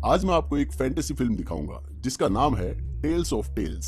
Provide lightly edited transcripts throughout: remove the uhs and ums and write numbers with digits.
आज मैं आपको एक फैंटेसी फिल्म दिखाऊंगा जिसका नाम है टेल्स ऑफ टेल्स।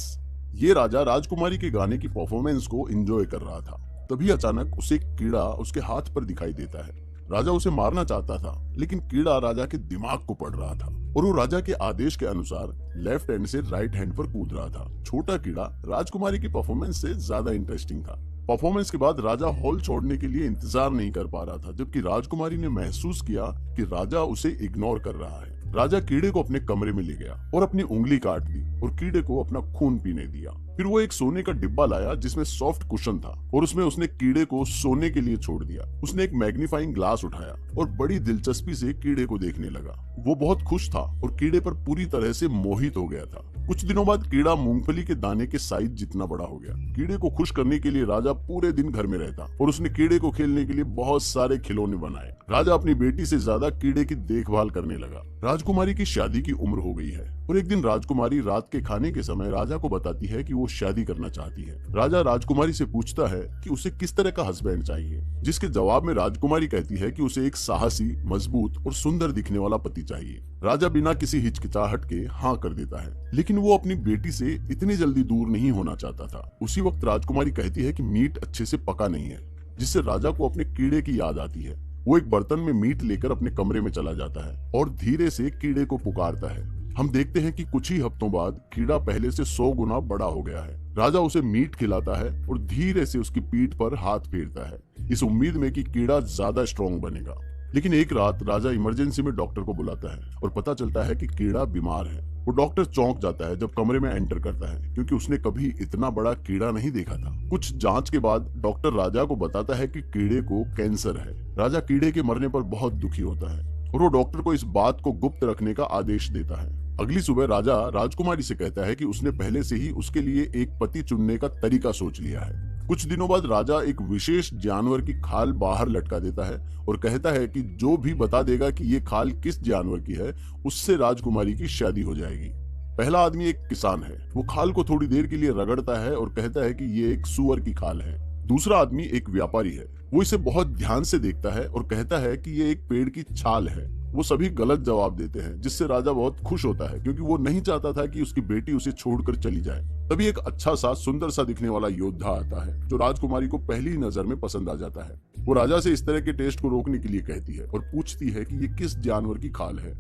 ये राजा राजकुमारी के गाने की परफॉर्मेंस को एंजॉय कर रहा था। तभी अचानक उसे एक कीड़ा उसके हाथ पर दिखाई देता है। राजा उसे मारना चाहता था, लेकिन कीड़ा राजा के दिमाग को पड़ रहा था और वो राजा के आदेश के अनुसार लेफ्ट हैंड से राइट हैंड पर कूद रहा था। छोटा कीड़ा राजकुमारी की परफॉर्मेंस से ज्यादा इंटरेस्टिंग था। परफॉर्मेंस के बाद राजा हॉल छोड़ने के लिए इंतजार नहीं कर पा रहा था, जबकि राजकुमारी ने महसूस किया कि राजा उसे इग्नोर कर रहा है। राजा कीड़े को अपने कमरे में ले गया और अपनी उंगली काट दी और कीड़े को अपना खून पीने दिया। फिर वो एक सोने का डिब्बा लाया जिसमें सॉफ्ट कुशन था और उसमें उसने कीड़े को सोने के लिए छोड़ दिया। उसने एक मैग्नीफाइंग ग्लास उठाया और बड़ी दिलचस्पी से कीड़े को देखने लगा। वो बहुत खुश था और कीड़े पर पूरी तरह से मोहित हो गया था। कुछ दिनों बाद कीड़ा मूंगफली के दाने के साइज जितना बड़ा हो गया। कीड़े को खुश करने के लिए राजा पूरे दिन घर में रहता और उसने कीड़े को खेलने के लिए बहुत सारे खिलौने बनाए। राजा अपनी बेटी से ज्यादा कीड़े की देखभाल करने लगा। राजकुमारी की शादी की उम्र हो गई है और एक दिन राजकुमारी रात के खाने के समय राजा को बताती है कि वो शादी करना चाहती है। राजा राजकुमारी से पूछता है कि उसे किस तरह का हस्बैंड चाहिए, जिसके जवाब में राजकुमारी कहती है कि उसे एक साहसी, मजबूत और सुंदर दिखने वाला पति चाहिए। राजा बिना किसी हिचकिचाहट के हाँ कर देता है, लेकिन वो अपनी बेटी से इतनी जल्दी दूर नहीं होना चाहता था। उसी वक्त राजकुमारी कहती है कि मीट अच्छे से पका नहीं है, जिससे राजा को अपने कीड़े की याद आती है। वो एक बर्तन में मीट लेकर अपने कमरे में चला जाता है और धीरे से कीड़े को पुकारता है। हम देखते हैं कि कुछ ही हफ्तों बाद कीड़ा पहले से 100 गुना बड़ा हो गया है। राजा उसे मीट खिलाता है और धीरे से उसकी पीठ पर हाथ फेरता है, इस उम्मीद में कि कीड़ा ज्यादा स्ट्रॉन्ग बनेगा। लेकिन एक रात राजा इमरजेंसी में डॉक्टर को बुलाता है और पता चलता है कि कीड़ा बीमार है। वो डॉक्टर चौंक जाता है जब कमरे में एंटर करता है, क्योंकि उसने कभी इतना बड़ा कीड़ा नहीं देखा था। कुछ जांच के बाद डॉक्टर राजा को बताता है कि कीड़े को कैंसर है। राजा कीड़े के मरने पर बहुत दुखी होता है और वो डॉक्टर को इस बात को गुप्त रखने का आदेश देता है। अगली सुबह राजा राजकुमारी से कहता है कि उसने पहले से ही उसके लिए एक पति चुनने का तरीका सोच लिया है। कुछ दिनों बाद राजा एक विशेष जानवर की खाल बाहर लटका देता है और कहता है कि जो भी बता देगा कि ये खाल किस जानवर की है, उससे राजकुमारी की शादी हो जाएगी। पहला आदमी एक किसान है। वो खाल को थोड़ी देर के लिए रगड़ता है और कहता है कि ये एक सूअर की खाल है। दूसरा आदमी एक व्यापारी है। वो इसे बहुत ध्यान से देखता है और कहता है कि ये एक पेड़ की छाल है। वो सभी गलत जवाब देते हैं, जिससे राजा बहुत खुश होता है, क्योंकि वो नहीं चाहता था कि उसकी बेटी उसे छोड़कर चली जाए। तभी एक अच्छा सा, सुंदर सा दिखने वाला योद्धा आता है जो राजकुमारी को पहली नजर में पसंद आ जाता है। वो राजा से इस तरह के टेस्ट को रोकने के लिए कहती है और पूछती है कि ये किस जानवर की खाल है।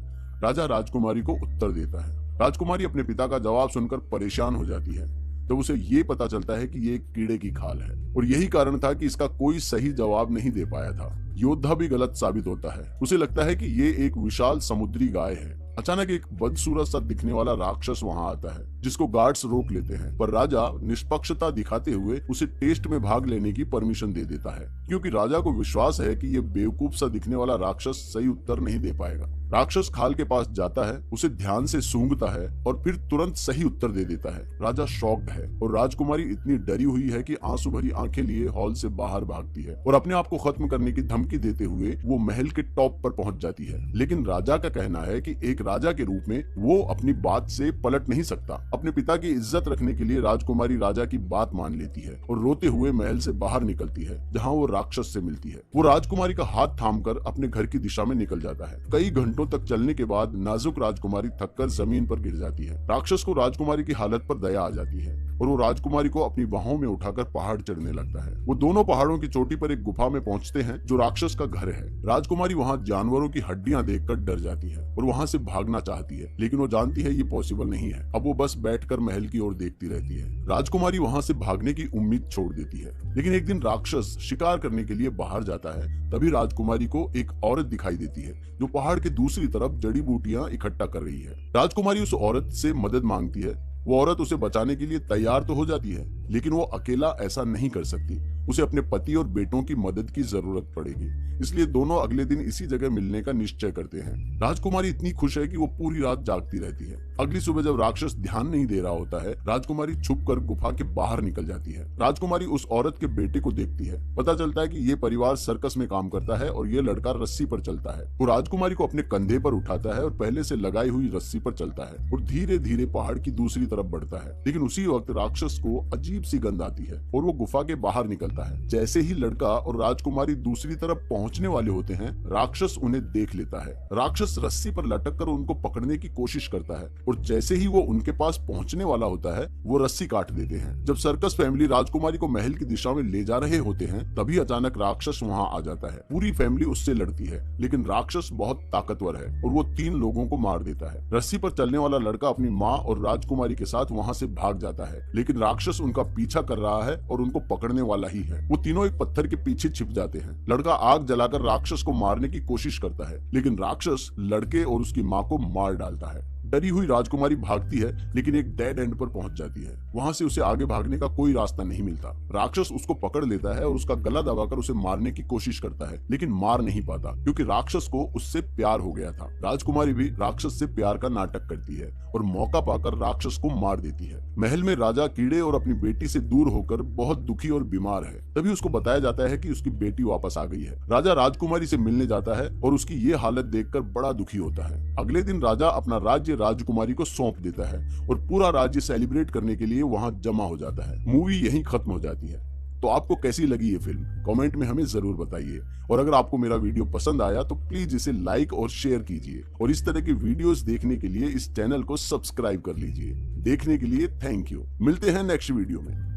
राजा राजकुमारी को उत्तर देता है। राजकुमारी अपने पिता का जवाब सुनकर परेशान हो जाती है जब उसे ये पता चलता है कि ये एक कीड़े की खाल है और यही कारण था कि इसका कोई सही जवाब नहीं दे पाया था। योद्धा भी गलत साबित होता है। उसे लगता है कि ये एक विशाल समुद्री गाय है। अचानक एक बदसूरत सा दिखने वाला राक्षस वहां आता है, जिसको गार्ड्स रोक लेते हैं, पर राजा निष्पक्षता दिखाते हुए उसे टेस्ट में भाग लेने की परमिशन दे देता है, क्योंकि राजा को विश्वास है कि ये बेवकूफ सा दिखने वाला राक्षस सही उत्तर नहीं दे पाएगा। राक्षस खाल के पास जाता है, उसे ध्यान से सूंघता है और फिर तुरंत सही उत्तर दे देता है। राजा शॉक्ड है और राजकुमारी इतनी डरी हुई है कि आंसू भरी आंखें लिए हॉल से बाहर भागती है और अपने आप को खत्म करने की धमकी देते हुए वो महल के टॉप पर पहुंच जाती है। लेकिन राजा का कहना है कि एक राजा के रूप में वो अपनी बात से पलट नहीं सकता। अपने पिता की इज्जत रखने के लिए राजकुमारी राजा की बात मान लेती है और रोते हुए महल से बाहर निकलती है, जहाँ वो राक्षस से मिलती है। वो राजकुमारी का हाथ थामकर अपने घर की दिशा में निकल जाता है। कई घंटों तक चलने के बाद नाजुक राजकुमारी थककर जमीन पर गिर जाती है। राक्षस को राजकुमारी की हालत पर दया आ जाती है और वो राजकुमारी को अपनी बाहों में उठाकर पहाड़ चढ़ने लगता है। वो दोनों पहाड़ों की चोटी पर एक गुफा में पहुंचते हैं जो राक्षस का घर है। राजकुमारी वहां जानवरों की हड्डियां देखकर डर जाती है और वहां से भागना चाहती है, लेकिन वो जानती है ये पॉसिबल नहीं है। अब वो बस बैठकर महल की ओर देखती रहती है। राजकुमारी वहां से भागने की उम्मीद छोड़ देती है, लेकिन एक दिन राक्षस शिकार करने के लिए बाहर जाता है। तभी राजकुमारी को एक औरत दिखाई देती है जो पहाड़ के दूसरी तरफ जड़ी बूटियां इकट्ठा कर रही है। राजकुमारी उस औरत से मदद मांगती है। वो औरत उसे बचाने के लिए तैयार तो हो जाती है, लेकिन वो अकेला ऐसा नहीं कर सकती। उसे अपने पति और बेटों की मदद की जरूरत पड़ेगी, इसलिए दोनों अगले दिन इसी जगह मिलने का निश्चय करते हैं। राजकुमारी इतनी खुश है कि वो पूरी रात जागती रहती है। अगली सुबह जब राक्षस ध्यान नहीं दे रहा होता है, राजकुमारी छुपकर गुफा के बाहर निकल जाती है। राजकुमारी उस औरत के बेटे को देखती है। पता चलता है कि ये परिवार सर्कस में काम करता है और ये लड़का रस्सी पर चलता है। वो राजकुमारी को अपने कंधे पर उठाता है और पहले से लगाई हुई रस्सी पर चलता है और धीरे धीरे पहाड़ की दूसरी तरफ बढ़ता है। लेकिन उसी वक्त राक्षस को अजीब सी गंध आती है और वो गुफा के बाहर निकलता है। जैसे ही लड़का और राजकुमारी दूसरी तरफ पहुंचने वाले होते हैं, राक्षस उन्हें देख लेता है। राक्षस रस्सी पर लटक कर उनको पकड़ने की कोशिश करता है और जैसे ही वो उनके पास पहुंचने वाला होता है, वो रस्सी काट देते हैं। जब सर्कस फैमिली राजकुमारी को महल की दिशा में ले जा रहे होते हैं, तभी अचानक राक्षस वहां आ जाता है। पूरी फैमिली उससे लड़ती है, लेकिन राक्षस बहुत ताकतवर है और वो 3 लोगों को मार देता है। रस्सी पर चलने वाला लड़का अपनी माँ और राजकुमारी के साथ वहां से भाग जाता है, लेकिन राक्षस उनका पीछा कर रहा है और उनको पकड़ने वाला ही है। वो तीनों एक पत्थर के पीछे छिप जाते हैं। लड़का आग जलाकर राक्षस को मारने की कोशिश करता है, लेकिन राक्षस लड़के और उसकी माँ को मार डालता है। डरी हुई राजकुमारी भागती है, लेकिन एक डेड एंड पर पहुंच जाती है। वहां से उसे आगे भागने का कोई रास्ता नहीं मिलता। राक्षस उसको पकड़ लेता है और उसका गला दबाकर उसे मारने की कोशिश करता है, लेकिन मार नहीं पाता क्योंकि राक्षस को उससे प्यार हो गया था। राजकुमारी भी राक्षस से प्यार का नाटक करती है और मौका पाकर राक्षस को मार देती है। महल में राजा कीड़े और अपनी बेटी से दूर होकर बहुत दुखी और बीमार है। तभी उसको बताया जाता है कि उसकी बेटी वापस आ गई है। राजा राजकुमारी से मिलने जाता है और उसकी ये हालत देखकर बड़ा दुखी होता है। अगले दिन राजा अपना राज्य राजकुमारी को सौंप देता है और पूरा राज्य सेलिब्रेट करने के लिए वहां जमा हो जाता है। मूवी यहीं खत्म हो जाती है। तो आपको कैसी लगी ये फिल्म, कमेंट में हमें जरूर बताइए। और अगर आपको मेरा वीडियो पसंद आया तो प्लीज इसे लाइक और शेयर कीजिए और इस तरह की वीडियोस देखने के लिए इस चैनल को सब्सक्राइब कर लीजिए। देखने के लिए थैंक यू। मिलते हैं नेक्स्ट वीडियो में।